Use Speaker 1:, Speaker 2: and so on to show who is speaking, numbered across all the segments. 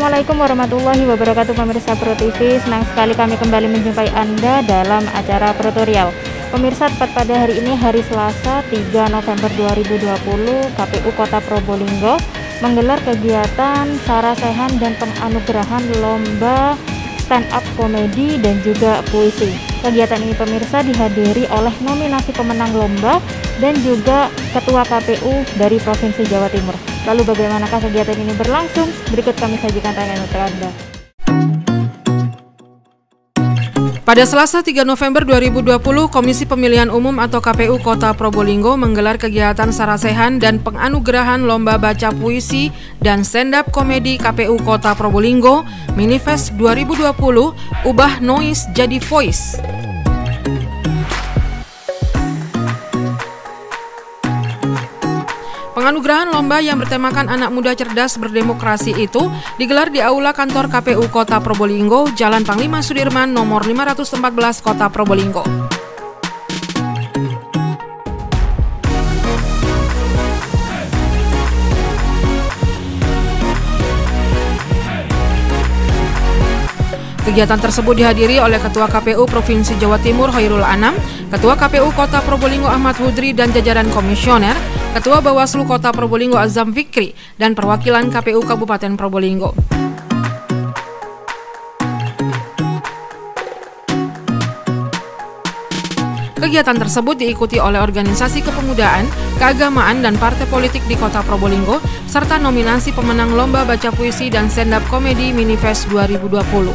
Speaker 1: Assalamualaikum warahmatullahi wabarakatuh pemirsa Pro TV. Senang sekali kami kembali menjumpai Anda dalam acara Protorial. Pemirsa, tepat pada hari ini, hari Selasa 3 November 2020, KPU Kota Probolinggo menggelar kegiatan sarasehan dan penganugerahan lomba stand up komedi dan juga puisi. Kegiatan ini pemirsa dihadiri oleh nominasi pemenang lomba dan juga Ketua KPU dari Provinsi Jawa Timur. Lalu bagaimanakah kegiatan ini berlangsung? Berikut kami sajikan tayangan untuk Anda.
Speaker 2: Pada Selasa 3 November 2020, Komisi Pemilihan Umum atau KPU Kota Probolinggo menggelar kegiatan sarasehan dan penganugerahan lomba baca puisi dan stand-up komedi KPU Kota Probolinggo Minifest 2020 Ubah Noise Jadi Voice. Penganugerahan lomba yang bertemakan anak muda cerdas berdemokrasi itu digelar di Aula Kantor KPU Kota Probolinggo, Jalan Panglima Sudirman, nomor 514, Kota Probolinggo. Kegiatan tersebut dihadiri oleh Ketua KPU Provinsi Jawa Timur Hoirul Anam, Ketua KPU Kota Probolinggo Ahmad Hudri dan jajaran komisioner, Ketua Bawaslu Kota Probolinggo Azam Fikri, dan perwakilan KPU Kabupaten Probolinggo. Kegiatan tersebut diikuti oleh organisasi kepemudaan, keagamaan, dan partai politik di Kota Probolinggo, serta nominasi pemenang lomba baca puisi dan stand-up komedi Minifest 2020.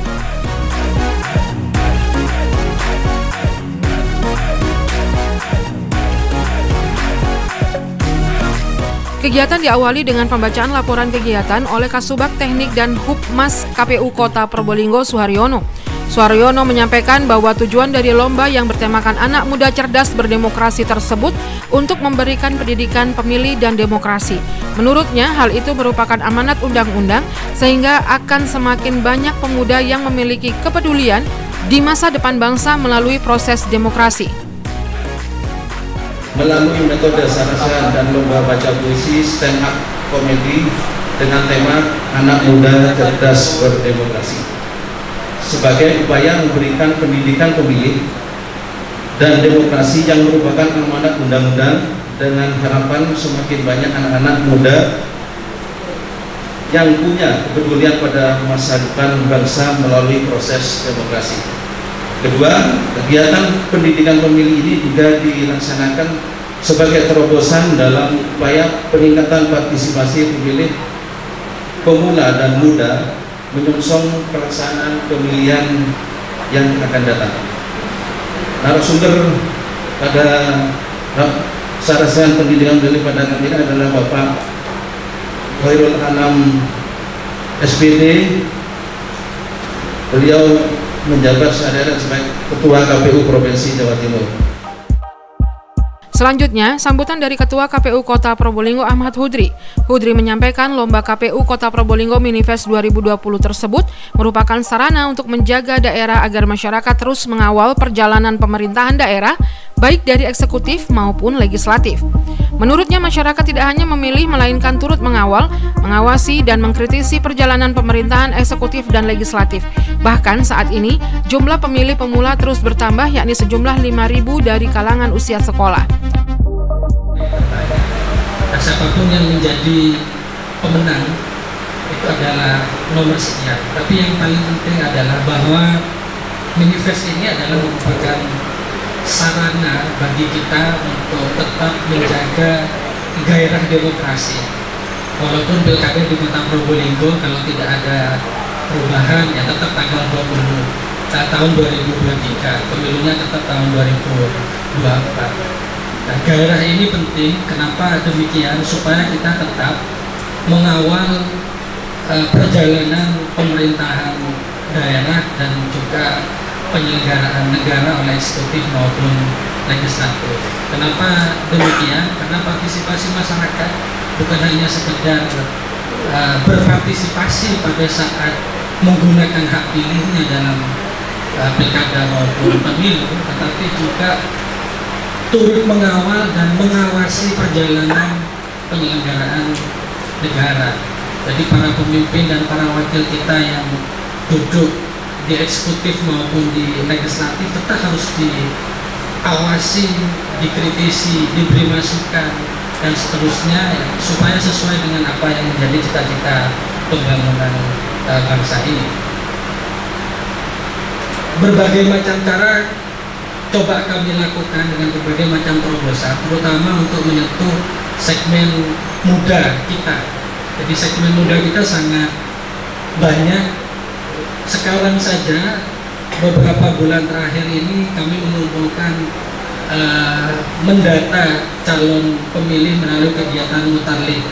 Speaker 2: Kegiatan diawali dengan pembacaan laporan kegiatan oleh Kasubag Teknik dan Hubmas KPU Kota Probolinggo Suharyono. Suharyono menyampaikan bahwa tujuan dari lomba yang bertemakan anak muda cerdas berdemokrasi tersebut untuk memberikan pendidikan pemilih dan demokrasi. Menurutnya, hal itu merupakan amanat undang-undang sehingga akan semakin banyak pemuda yang memiliki kepedulian di masa depan bangsa melalui proses demokrasi.
Speaker 3: Melalui metode sarasehan dan lomba baca puisi stand up komedi dengan tema anak muda cerdas berdemokrasi sebagai upaya memberikan pendidikan pemilih dan demokrasi yang merupakan amanat undang-undang dengan harapan semakin banyak anak-anak muda yang punya kepedulian pada masa depan bangsa melalui proses demokrasi. Kedua, kegiatan pendidikan pemilih ini juga dilaksanakan sebagai terobosan dalam upaya peningkatan partisipasi pemilih pemula dan muda menyongsong pelaksanaan pemilihan yang akan datang. Narasumber pada sarasehan pendidikan pemilih pada kali ini adalah Bapak Hoirul Anam SPD. Beliau menjabat sehari-hari sebagai Ketua KPU Provinsi Jawa Timur.
Speaker 2: Selanjutnya, sambutan dari Ketua KPU Kota Probolinggo Ahmad Hudri. Hudri menyampaikan lomba KPU Kota Probolinggo Minifest 2020 tersebut merupakan sarana untuk menjaga daerah agar masyarakat terus mengawal perjalanan pemerintahan daerah, baik dari eksekutif maupun legislatif. Menurutnya, masyarakat tidak hanya memilih melainkan turut mengawal, mengawasi, dan mengkritisi perjalanan pemerintahan eksekutif dan legislatif. Bahkan saat ini, jumlah pemilih pemula terus bertambah, yakni sejumlah 5.000 dari kalangan usia sekolah.
Speaker 4: Siapapun yang menjadi pemenang itu adalah nomor sekian. Tapi yang paling penting adalah bahwa Minifest ini adalah merupakan sarana bagi kita untuk tetap menjaga gairah demokrasi. Walaupun pilkada di Kota Probolinggo kalau tidak ada perubahan ya tetap tanggal 20 tahun 2023, pemilunya tetap tahun 2024. Nah, gairah ini penting. Kenapa demikian? Supaya kita tetap mengawal perjalanan pemerintahan daerah dan juga penyelenggaraan negara oleh eksekutif maupun legislatif. Kenapa demikian? Karena partisipasi masyarakat bukan hanya sekedar berpartisipasi pada saat menggunakan hak pilihnya dalam pilkada maupun pemilu, tetapi juga turut mengawal dan mengawasi perjalanan penyelenggaraan negara. Jadi para pemimpin dan para wakil kita yang duduk di eksekutif maupun di legislatif tetap harus diawasi, dikritisi, diberi masukan dan seterusnya ya, supaya sesuai dengan apa yang menjadi cita-cita pembangunan bangsa ini. Berbagai macam cara coba kami lakukan dengan berbagai macam terobosan, terutama untuk menyentuh segmen muda kita. Jadi segmen muda kita sangat banyak. Sekarang saja beberapa bulan terakhir ini kami mengumpulkan mendata calon pemilih melalui kegiatan mutarlik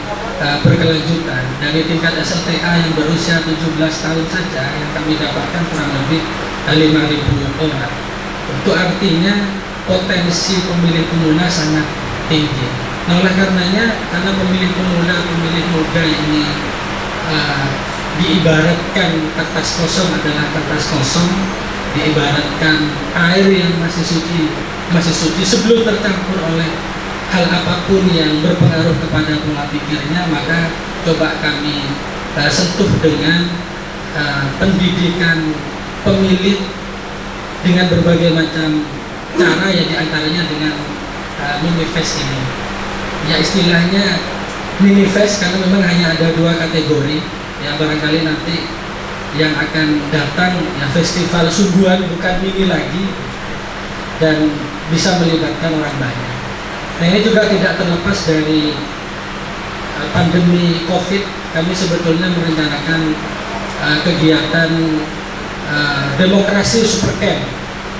Speaker 4: berkelanjutan dari tingkat SLTA yang berusia 17 tahun saja yang kami dapatkan kurang lebih 5.000 orang. Itu artinya potensi pemilih pemula sangat tinggi. Nah, oleh karenanya, karena pemilih muda ini diibaratkan kertas kosong adalah kertas kosong, diibaratkan air yang masih suci sebelum tercampur oleh hal apapun yang berpengaruh kepada pola pikirnya, maka coba kami sentuh dengan pendidikan pemilih dengan berbagai macam cara, ya diantaranya dengan manifest ini. Ya istilahnya manifest karena memang hanya ada 2 kategori. Ya barangkali nanti yang akan datang ya festival sungguhan bukan mini lagi dan bisa melibatkan orang banyak. Nah ini juga tidak terlepas dari pandemi COVID. Kami sebetulnya merencanakan kegiatan demokrasi supercamp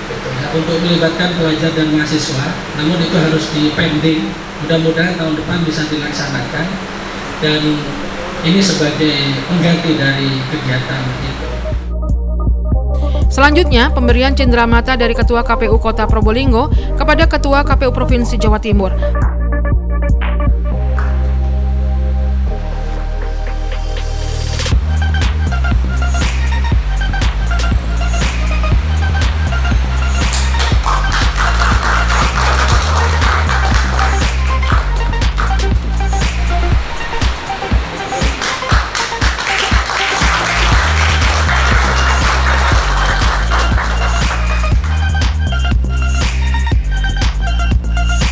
Speaker 4: gitu, ya, untuk melibatkan pelajar dan mahasiswa. Namun itu harus dipending. Mudah-mudahan tahun depan bisa dilaksanakan dan ini sebagai pengganti dari kegiatan itu.
Speaker 2: Selanjutnya, pemberian cenderamata dari Ketua KPU Kota Probolinggo kepada Ketua KPU Provinsi Jawa Timur.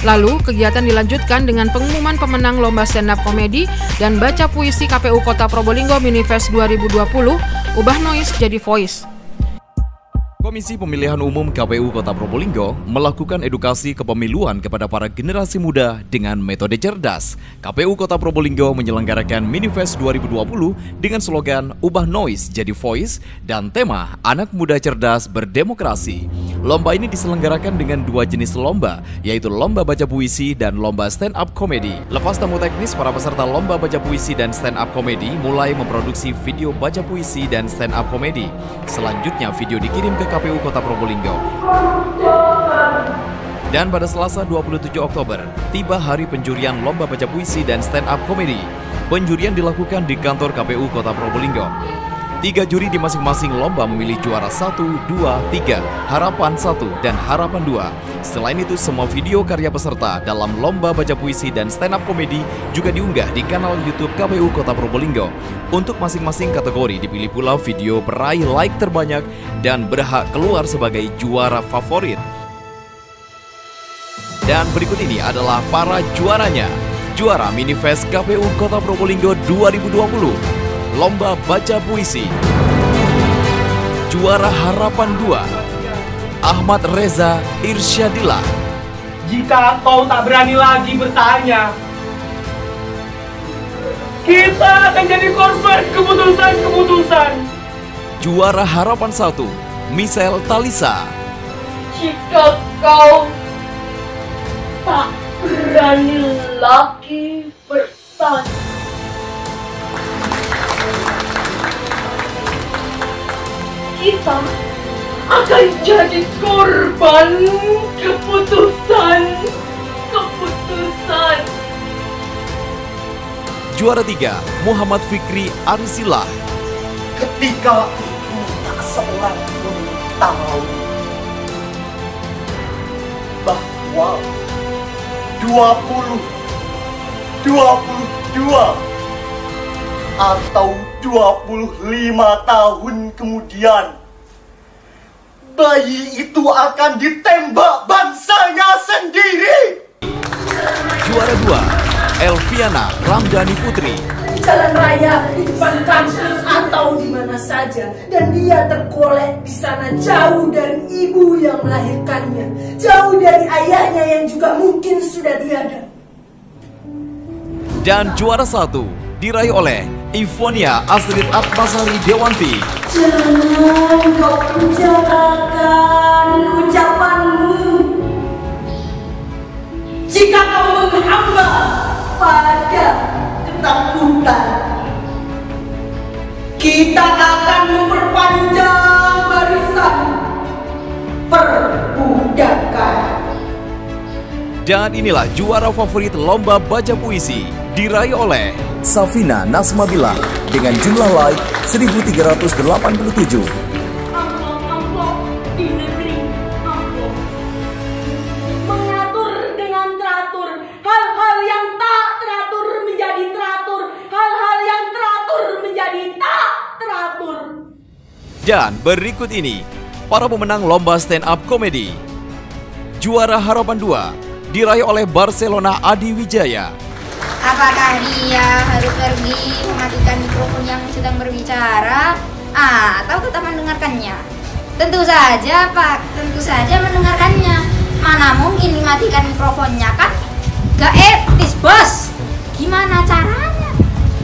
Speaker 2: Lalu, kegiatan dilanjutkan dengan pengumuman pemenang Lomba Stand Up Komedi dan Baca Puisi KPU Kota Probolinggo Minifest 2020, Ubah Noise Jadi Voice.
Speaker 5: Komisi Pemilihan Umum KPU Kota Probolinggo melakukan edukasi kepemiluan kepada para generasi muda dengan metode cerdas. KPU Kota Probolinggo menyelenggarakan Minifest 2020 dengan slogan Ubah Noise Jadi Voice dan tema Anak Muda Cerdas Berdemokrasi. Lomba ini diselenggarakan dengan 2 jenis lomba, yaitu Lomba Baca Puisi dan Lomba Stand Up Comedy. Lepas tamu teknis, para peserta Lomba Baca Puisi dan Stand Up Comedy mulai memproduksi video baca puisi dan stand up comedy. Selanjutnya video dikirim ke KPU Kota Probolinggo. Dan pada Selasa 27 Oktober, tiba hari penjurian Lomba Baca Puisi dan Stand Up Comedy. Penjurian dilakukan di kantor KPU Kota Probolinggo. 3 juri di masing-masing lomba memilih juara 1, 2, 3, harapan 1, dan harapan 2. Selain itu, semua video karya peserta dalam Lomba Baca Puisi dan Stand Up Comedy juga diunggah di kanal YouTube KPU Kota Probolinggo. Untuk masing-masing kategori dipilih pula video peraih like terbanyak dan berhak keluar sebagai juara favorit. Dan berikut ini adalah para juaranya. Juara Minifest KPU Kota Probolinggo 2020. Lomba Baca Puisi. Juara Harapan 2, Ahmad Reza Irsyadillah.
Speaker 6: Jika kau tak berani lagi bertanya, kita akan jadi korban keputusan-keputusan.
Speaker 5: Juara Harapan 1, Michelle Talisa.
Speaker 7: Jika kau tak berani lagi bertanya, kita akan jadi korban keputusan.
Speaker 5: Juara 3, Muhammad Fikri Arsilah.
Speaker 8: Ketika itu tak seorang pun tahu bahwa 2022 atau 25 tahun kemudian, bayi itu akan ditembak bangsanya sendiri.
Speaker 5: Juara 2, Elviana Ramdhani Putri.
Speaker 9: Di jalan raya, di depan kampus atau di mana saja, dan dia tergolek di sana jauh dari ibu yang melahirkannya, jauh dari ayahnya yang juga mungkin sudah tiada.
Speaker 5: Dan juara 1 diraih oleh Ivonia Astrid Atmasari Dewanti.
Speaker 9: Jangan kau penjarakan ucapanmu. Jika kau menghamba pada ketakutan, kita akan memperpanjang barisan perbudakan.
Speaker 5: Dan inilah juara favorit lomba baca puisi, diraih oleh Safina Nasmabila dengan jumlah like 1387.
Speaker 7: Amplop di negeri amplop. Mengatur dengan teratur, hal-hal yang tak teratur menjadi teratur, hal-hal yang teratur menjadi tak teratur.
Speaker 5: Dan berikut ini para pemenang lomba stand up comedy. Juara harapan 2 diraih oleh Barcelona Adi Wijaya.
Speaker 10: Apakah dia harus pergi mematikan mikrofon yang sedang berbicara atau tetap mendengarkannya? Tentu saja, Pak. Tentu saja mendengarkannya. Mana mungkin mematikan mikrofonnya, kan? Gak etis, Bos. Gimana caranya?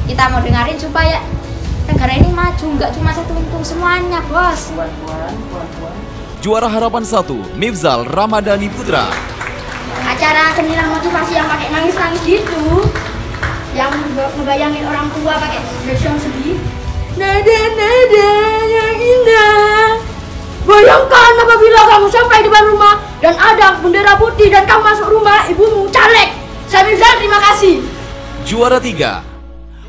Speaker 10: Kita mau dengerin supaya negara ini maju, nggak cuma satu untung semuanya, Bos.
Speaker 5: Juara harapan 1, Mifzal Ramadhani Putra.
Speaker 10: Acara seminar motivasi yang pakai nangis-nangis gitu, yang ngebayangin orang tua pakai background sedih, nada-nada yang indah. Bayangkan apabila kamu sampai di depan rumah dan ada bendera putih dan kamu masuk rumah ibumu caleg. Saya Mifzal, terima kasih.
Speaker 5: Juara 3,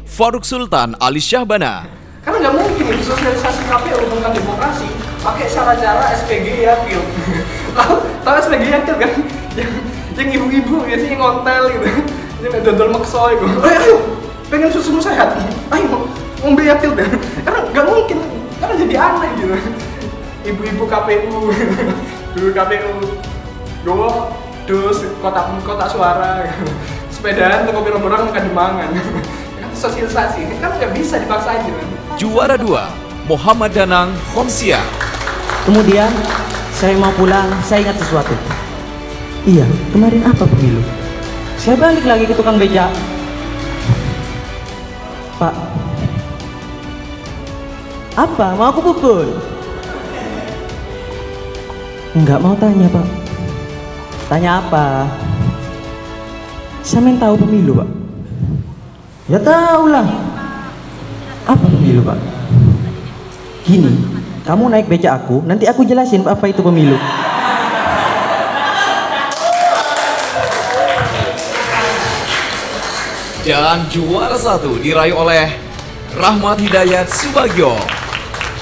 Speaker 5: Faruk Sultan Ali Syahbana.
Speaker 6: Karena nggak mungkin ini sosialisasi KPU tentang demokrasi pakai cara-cara SPG Yatil. Tahu SPG Yatil kan? Yang ibu-ibu biasanya ngontel gitu, yang dodol makso itu. Ayo, pengen susumu sehat. Ayo, ngombe Yatil deh. Karena nggak mungkin, karena jadi aneh gitu. Ibu-ibu KPU, dulu KPU, gue dus kotak suara, sepedaan tuh kopi orang makan demangan. Sosialisasi kan nggak bisa dipaksain gitu.
Speaker 5: Juara 2, Muhammad Danang Khomsia.
Speaker 11: Kemudian saya mau pulang, saya ingat sesuatu. Iya, kemarin apa pemilu? Saya balik lagi ke tukang beca. Pak, apa? Mau aku pukul? Enggak mau tanya, Pak. Tanya apa? Saya main tahu pemilu, Pak. Ya tahu lah. Apa pemilu, Pak? Gini, kamu naik beca aku, nanti aku jelasin apa itu pemilu.
Speaker 5: Dan juara 1 diraih oleh Rahmat Hidayat Subagio.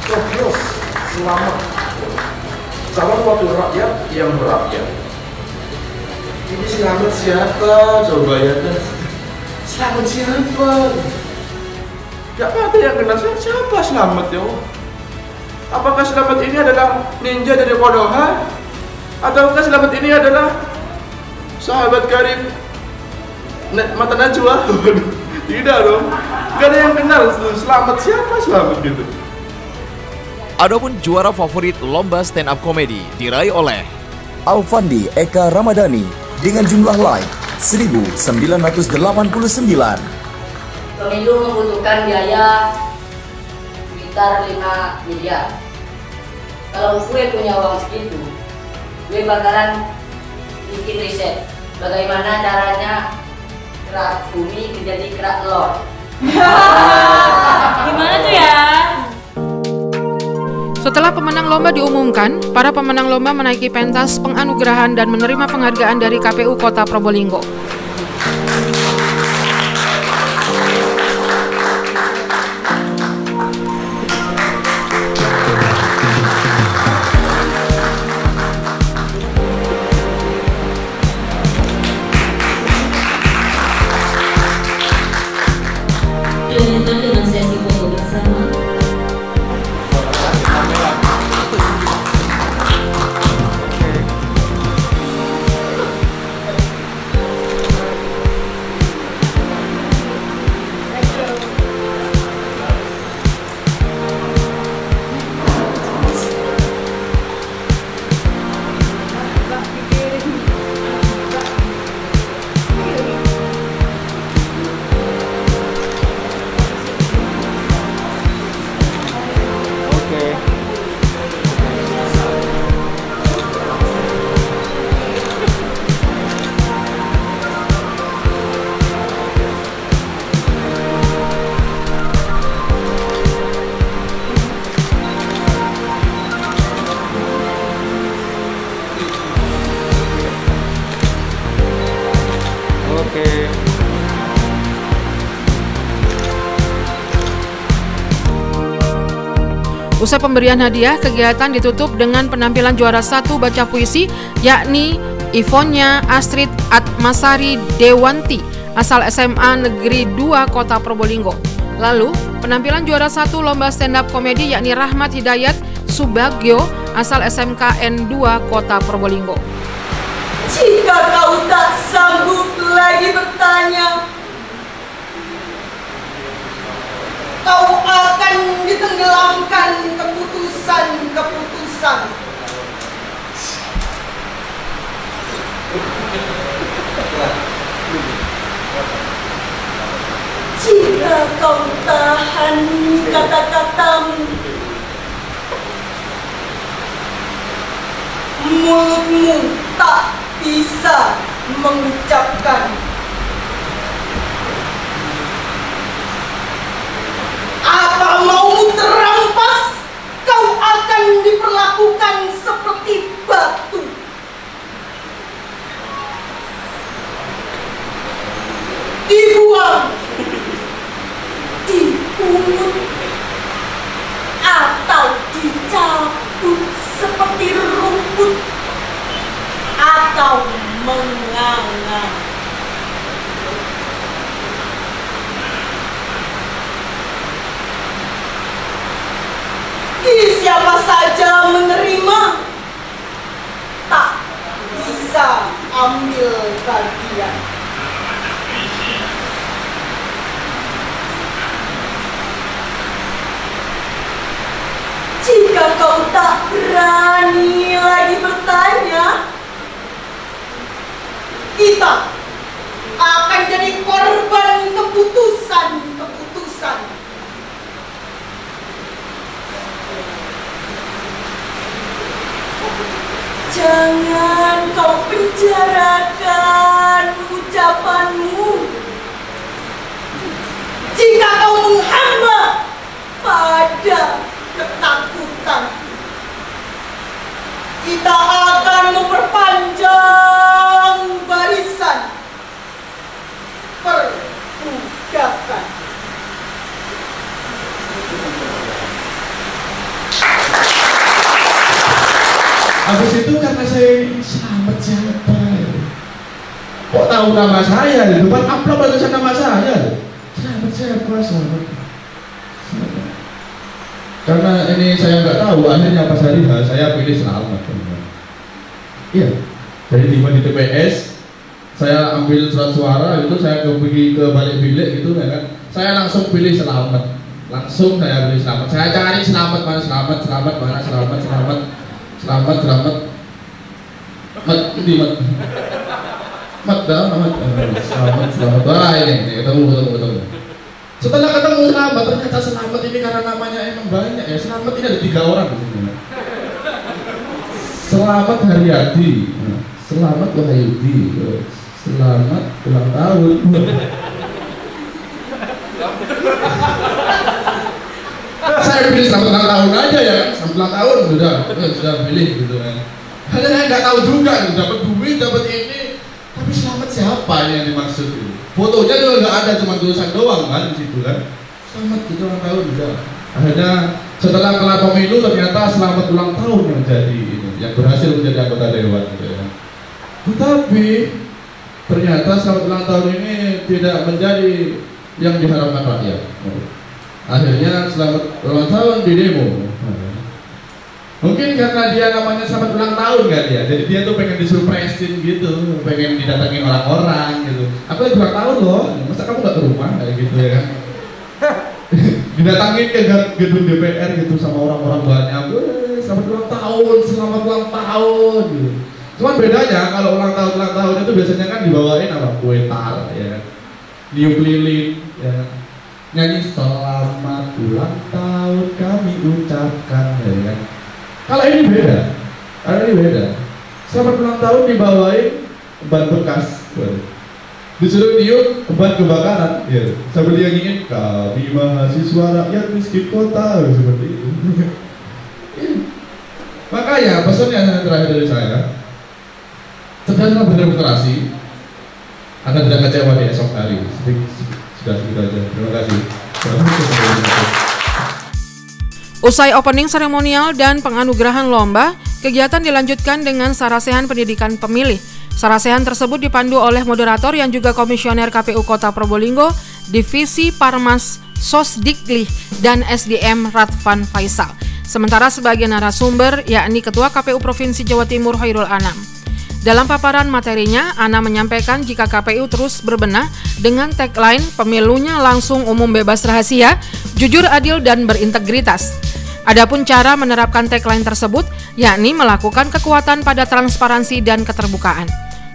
Speaker 12: Coblos, selamat. Calon wakil rakyat yang merakyat. Ini selamat siapa? Coba ya kan. Selamat siapa? Gak ada yang kenal siapa Selamat ya. Apakah Selamat ini adalah ninja dari Konoha? Ataukah Selamat ini adalah sahabat karib mata Najwa? Tidak dong. Gak ada yang kenal Selamat siapa Selamat gitu.
Speaker 5: Adapun juara favorit lomba stand up comedy diraih oleh
Speaker 13: Alfandi Eka Ramadhani dengan jumlah like 1989.
Speaker 14: Pemilu membutuhkan biaya sekitar 5 miliar. Kalau gue punya uang segitu, gue bakalan bikin riset bagaimana caranya kerak bumi menjadi kerak telur.
Speaker 7: Gimana tuh ya?
Speaker 2: Setelah pemenang lomba diumumkan, para pemenang lomba menaiki pentas penganugerahan dan menerima penghargaan dari KPU Kota Probolinggo.
Speaker 15: Dengan
Speaker 2: Usai pemberian hadiah, kegiatan ditutup dengan penampilan juara 1 baca puisi, yakni Ivonya Astrid Atmasari Dewanti, asal SMA Negeri 2 Kota Probolinggo. Lalu, penampilan juara 1 lomba stand up komedi yakni Rahmat Hidayat Subagyo, asal SMKN 2 Kota Probolinggo.
Speaker 9: Jika kau tak sanggup lagi bertanya, kau akan ditenggelamkan keputusan-keputusan. Jika kau tahan kata-katamu, mulutmu tak bisa mengucapkan. Apa maumu terampas, kau akan diperlakukan seperti batu. Dibuang, dipungut, atau dicabut seperti rumput, atau menganga. Siapa saja menerima, tak bisa ambil bagian. Jika kau tak berani lagi bertanya, kita akan jadi korban keputusan-keputusan. Jangan kau penjarakan ucapanmu. Jika kau menghamba pada ketakutan, kita akan memperpanjang barisan perbudakan.
Speaker 12: Habis itu karena saya selamat siapa? Kok tahu nama saya? Di depan amplop ada tulisan nama saya. Selamat siapa? Selamat. Karena ini saya nggak tahu, akhirnya pas hari H saya pilih selamat. Iya. Jadi tiba di TPS, saya ambil surat suara itu, saya pergi ke balik bilik gitu ya kan. Saya langsung pilih selamat. Langsung saya pilih selamat. Saya cari selamat mana selamat mana selamat. Selamat, ini selamat. Wah ini ketemu. Setelah ketemu selamat, ternyata selamat ini karena namanya emang banyak ya. Selamat ini ada 3 orang di sini. Selamat Haryadi, selamat Wahyudi, selamat ulang tahun. Saya pilih selamat ulang tahun aja ya, selamat ulang tahun sudah pilih gitu kan. Hanya saya nggak tahu juga, dapat duit, dapat ini, tapi selamat siapa yang dimaksud itu? Fotonya juga nggak ada, cuma tulisan doang kan di situ kan. Selamat itu ulang tahun udah. Akhirnya setelah kelar pemilu ternyata selamat ulang tahun yang jadi ini, yang berhasil menjadi anggota dewan gitu ya. Tetapi ternyata selamat ulang tahun ini tidak menjadi yang diharapkan rakyat. Akhirnya selamat ulang tahun di demo. Mungkin karena dia namanya selamat ulang tahun kan ya, jadi dia tuh pengen disurprisein gitu, pengen didatangin orang-orang gitu. Aku lagi ulang tahun loh, masa kamu nggak ke rumah kayak gitu ya kan? Didatangin ke gedung DPR gitu sama orang-orang banyak. Selamat ulang tahun gitu. Cuman bedanya kalau ulang tahun itu biasanya kan dibawain apa? Kue tar ya kan, niup lilin ya kan? Nyanyi selamat ulang tahun kami ucapkan ya kan. Kalau ini beda, selamat ulang tahun dibawain ban bekas, disuruh niup ban kebakaran ya. Sambil dia nyanyiin kami mahasiswa rakyat miskin kota seperti itu. Makanya pesannya yang terakhir dari saya, cerdaslah berdemokrasi agar tidak kecewa di esok hari. Sudah segitu aja. Terima kasih.
Speaker 2: Usai opening seremonial dan penganugerahan lomba, kegiatan dilanjutkan dengan sarasehan pendidikan pemilih. Sarasehan tersebut dipandu oleh moderator yang juga komisioner KPU Kota Probolinggo, Divisi Parmas Sosdikli dan SDM Radvan Faisal. Sementara sebagai narasumber yakni Ketua KPU Provinsi Jawa Timur Hoirul Anam. Dalam paparan materinya, Ana menyampaikan jika KPU terus berbenah dengan tagline pemilunya langsung, umum, bebas, rahasia, jujur, adil, dan berintegritas. Adapun cara menerapkan tagline tersebut, yakni melakukan kekuatan pada transparansi dan keterbukaan.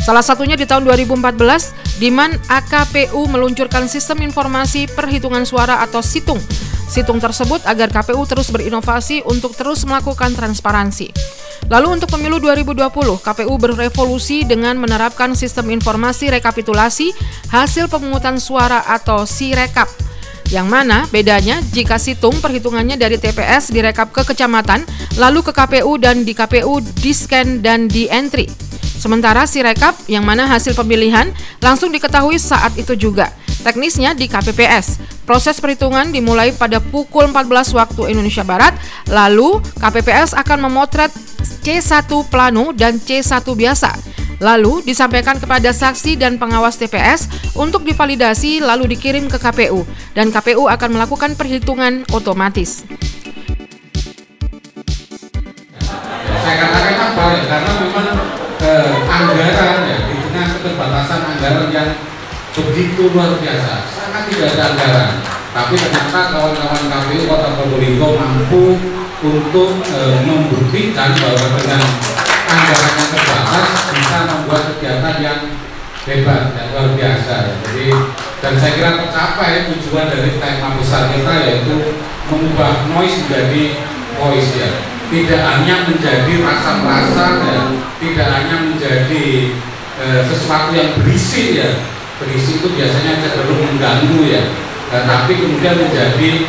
Speaker 2: Salah satunya di tahun 2014, di mana AKPU meluncurkan sistem informasi perhitungan suara atau situng. Situng tersebut agar KPU terus berinovasi untuk terus melakukan transparansi. Lalu untuk pemilu 2020, KPU berevolusi dengan menerapkan sistem informasi rekapitulasi hasil pemungutan suara atau Sirekap. Yang mana bedanya jika situng perhitungannya dari TPS direkap ke kecamatan, lalu ke KPU dan di KPU di-scan dan di-entry. Sementara Sirekap yang mana hasil pemilihan langsung diketahui saat itu juga. Teknisnya di KPPS. Proses perhitungan dimulai pada pukul 14 waktu Indonesia Barat, lalu KPPS akan memotret C1 plano dan C1 biasa. Lalu disampaikan kepada saksi dan pengawas TPS untuk divalidasi lalu dikirim ke KPU dan KPU akan melakukan perhitungan otomatis.
Speaker 15: Saya katakan apa ya, karena memang anggaran ya, di tengah keterbatasan anggaran yang begitu luar biasa, sangat tidak ada anggaran. Tapi ternyata kawan-kawan KPU Kota Probolinggo mampu untuk membuktikan bahwa dengan anggaran yang terbatas bisa membuat kegiatan yang hebat dan luar biasa. Jadi, dan saya kira tercapai tujuan dari tema besar kita, yaitu mengubah noise menjadi voice ya. Tidak hanya menjadi rasa-rasa ya, tidak hanya menjadi sesuatu yang berisi ya. Berisi itu biasanya cenderung mengganggu ya, tapi kemudian menjadi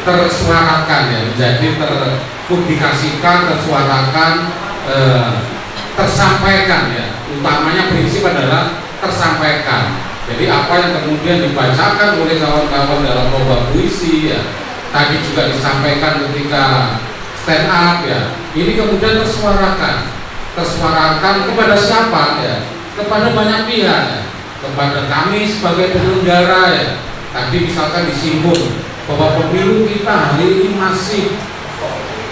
Speaker 15: tersuarakan ya, menjadi terpublikasikan, tersuarakan, tersampaikan ya. Utamanya prinsip adalah tersampaikan. Jadi apa yang kemudian dibacakan oleh kawan-kawan dalam lomba puisi ya, tadi juga disampaikan ketika stand up ya, ini kemudian tersuarakan kepada siapa ya, kepada banyak pihak ya. Kepada kami sebagai penyelenggara ya, tadi misalkan disinggung bahwa pemilu kita hari ini masih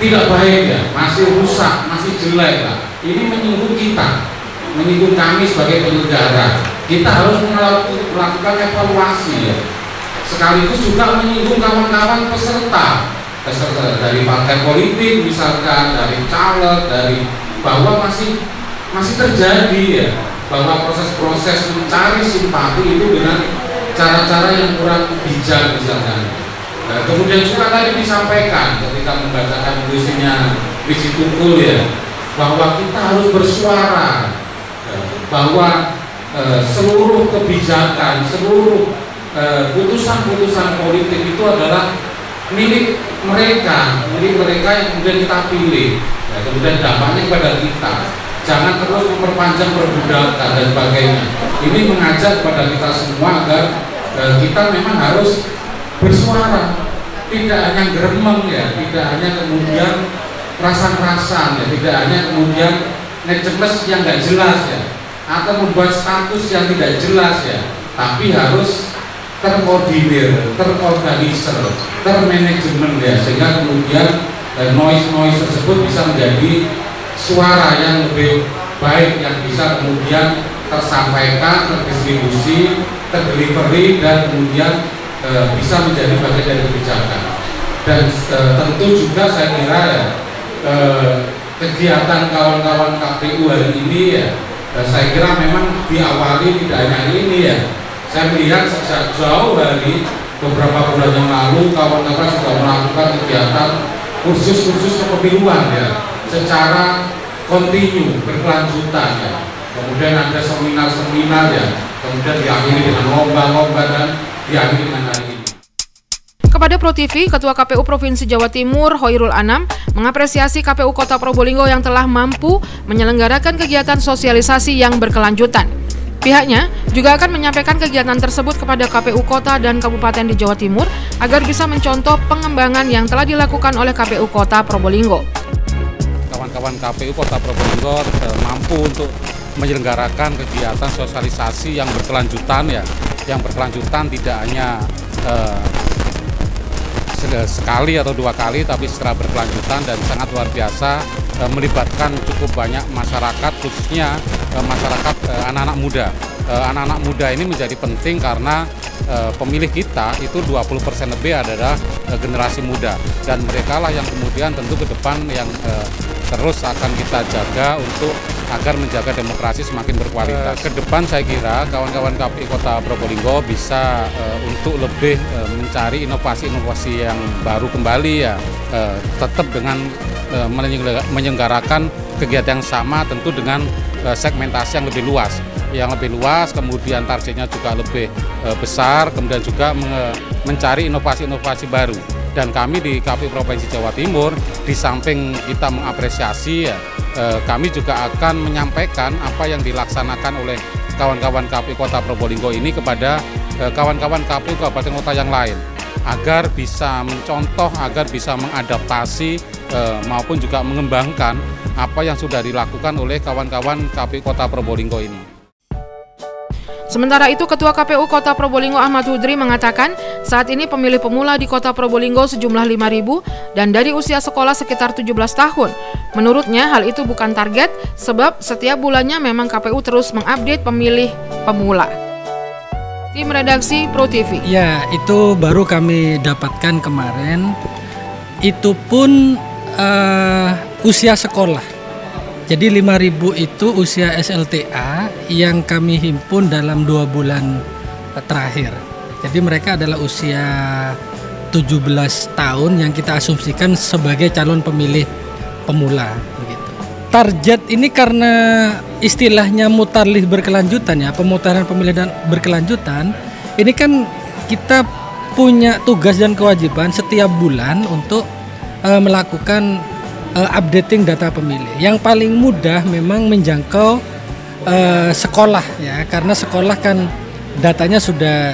Speaker 15: tidak baik ya, masih rusak, masih jelek lah. Ini menyinggung kita, menyinggung kami sebagai penyelenggara. Kita harus melakukan evaluasi ya, sekaligus juga menyinggung kawan-kawan peserta dari partai politik misalkan, dari caleg, dari bahwa masih terjadi ya, bahwa proses-proses mencari simpati itu dengan cara-cara yang kurang bijak misalkan. Nah, kemudian juga tadi disampaikan ketika membacakan puisinya Puisi Tunggul ya, bahwa kita harus bersuara, bahwa seluruh kebijakan, seluruh putusan-putusan politik itu adalah milik mereka yang kemudian kita pilih. Ya, kemudian dampaknya kepada kita. Jangan terus memperpanjang perbudakan dan sebagainya. Ini mengajak kepada kita semua agar kita memang harus bersuara, tidak hanya geremeng ya, tidak hanya kemudian rasan-rasan ya, tidak hanya kemudian ngecemes yang nggak jelas ya, atau membuat status yang tidak jelas ya, tapi harus terkoordinir, terorganisir, termanajemen ya, sehingga kemudian noise tersebut bisa menjadi suara yang lebih baik yang bisa kemudian tersampaikan, terdistribusi, terdelivery dan kemudian bisa menjadi bagian dari kebijakan. Dan tentu juga saya kira ya, kegiatan kawan-kawan KPU hari ini ya, saya kira memang diawali tidak hanya ini ya. Saya melihat sejak jauh hari beberapa bulan yang lalu kawan-kawan sudah melakukan kegiatan kursus-kursus kepemiluan ya, secara kontinu, berkelanjutan ya. Kemudian ada seminar-seminar ya, kemudian diakhiri dengan lomba-lomba dan diakhiri dengan hari ini.
Speaker 2: Kepada Pro TV, Ketua KPU Provinsi Jawa Timur Hoirul Anam mengapresiasi KPU Kota Probolinggo yang telah mampu menyelenggarakan kegiatan sosialisasi yang berkelanjutan. Pihaknya juga akan menyampaikan kegiatan tersebut kepada KPU Kota dan Kabupaten di Jawa Timur agar bisa mencontoh pengembangan yang telah dilakukan oleh KPU Kota Probolinggo.
Speaker 15: Kawan-kawan KPU Kota Probolinggo mampu untuk menyelenggarakan kegiatan sosialisasi yang berkelanjutan ya, yang berkelanjutan tidak hanya sekali atau 2 kali, tapi secara berkelanjutan dan sangat luar biasa, melibatkan cukup banyak masyarakat, khususnya masyarakat anak-anak muda. Anak-anak muda ini menjadi penting karena pemilih kita itu 20% lebih adalah generasi muda, dan mereka lah yang kemudian tentu ke depan yang terus akan kita jaga untuk agar menjaga demokrasi semakin berkualitas. Ke depan saya kira kawan-kawan KPU Kota Probolinggo bisa untuk lebih mencari inovasi-inovasi yang baru kembali ya, tetap dengan menyelenggarakan kegiatan yang sama, tentu dengan segmentasi yang lebih luas, kemudian targetnya juga lebih besar, kemudian juga mencari inovasi-inovasi baru. Dan kami di KPU Provinsi Jawa Timur, di samping kita mengapresiasi ya, kami juga akan menyampaikan apa yang dilaksanakan oleh kawan-kawan KPU Kota Probolinggo ini kepada kawan-kawan KPU Kabupaten Kota yang lain, agar bisa mencontoh, agar bisa mengadaptasi maupun juga mengembangkan apa yang sudah dilakukan oleh kawan-kawan KPU Kota Probolinggo ini.
Speaker 2: Sementara itu, Ketua KPU Kota Probolinggo Ahmad Hudri mengatakan saat ini pemilih pemula di Kota Probolinggo sejumlah 5.000 dan dari usia sekolah sekitar 17 tahun. Menurutnya hal itu bukan target sebab setiap bulannya memang KPU terus mengupdate pemilih pemula. Tim redaksi Pro TV.
Speaker 4: Ya, itu baru kami dapatkan kemarin. Itu pun usia sekolah. Jadi 5.000 itu usia SLTA yang kami himpun dalam 2 bulan terakhir. Jadi mereka adalah usia 17 tahun yang kita asumsikan sebagai calon pemilih pemula. Begitu. Target ini karena istilahnya mutarlih berkelanjutan ya, pemutaran pemilihan berkelanjutan. Ini kan kita punya tugas dan kewajiban setiap bulan untuk melakukan updating data pemilih. Yang paling mudah memang menjangkau sekolah ya, karena sekolah kan datanya sudah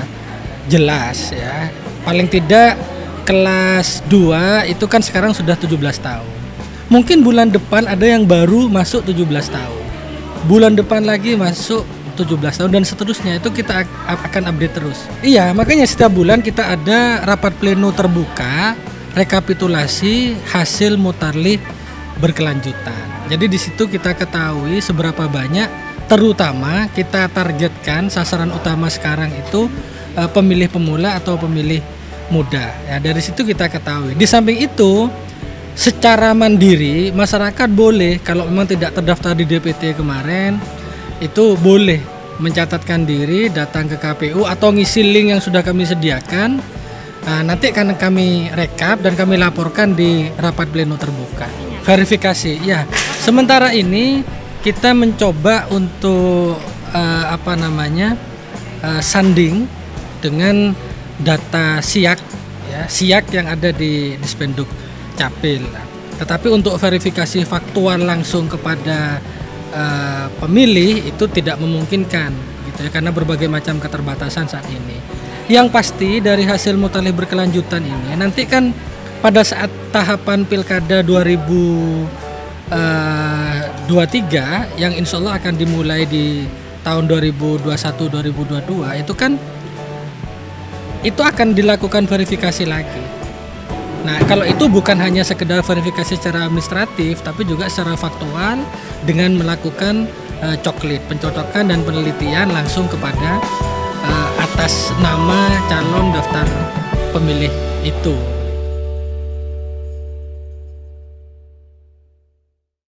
Speaker 4: jelas ya. Paling tidak kelas 2 itu kan sekarang sudah 17 tahun. Mungkin bulan depan ada yang baru masuk 17 tahun. Bulan depan lagi masuk 17 tahun dan seterusnya, itu kita akan update terus. Iya, makanya setiap bulan kita ada rapat pleno terbuka rekapitulasi hasil mutarlih berkelanjutan. Jadi di situ kita ketahui seberapa banyak, terutama kita targetkan sasaran utama sekarang itu pemilih pemula atau pemilih muda. Ya, dari situ kita ketahui. Di samping itu, secara mandiri masyarakat boleh kalau memang tidak terdaftar di DPT kemarin, itu boleh mencatatkan diri, datang ke KPU atau ngisi link yang sudah kami sediakan. Nanti akan kami rekap dan kami laporkan di rapat pleno terbuka. Verifikasi, ya. Sementara ini kita mencoba untuk sanding dengan data SIAK, ya, SIAK yang ada di Dispenduk Capil. Tetapi untuk verifikasi faktual langsung kepada pemilih itu tidak memungkinkan, gitu ya, karena berbagai macam keterbatasan saat ini. Yang pasti dari hasil mutarlih berkelanjutan ini nanti kan pada saat tahapan Pilkada 2023 yang insya Allah akan dimulai di tahun 2021-2022 itu kan itu akan dilakukan verifikasi lagi. Nah, kalau itu bukan hanya sekedar verifikasi secara administratif tapi juga secara faktual dengan melakukan coklit, pencocokan dan penelitian langsung kepada atas nama calon daftar pemilih itu.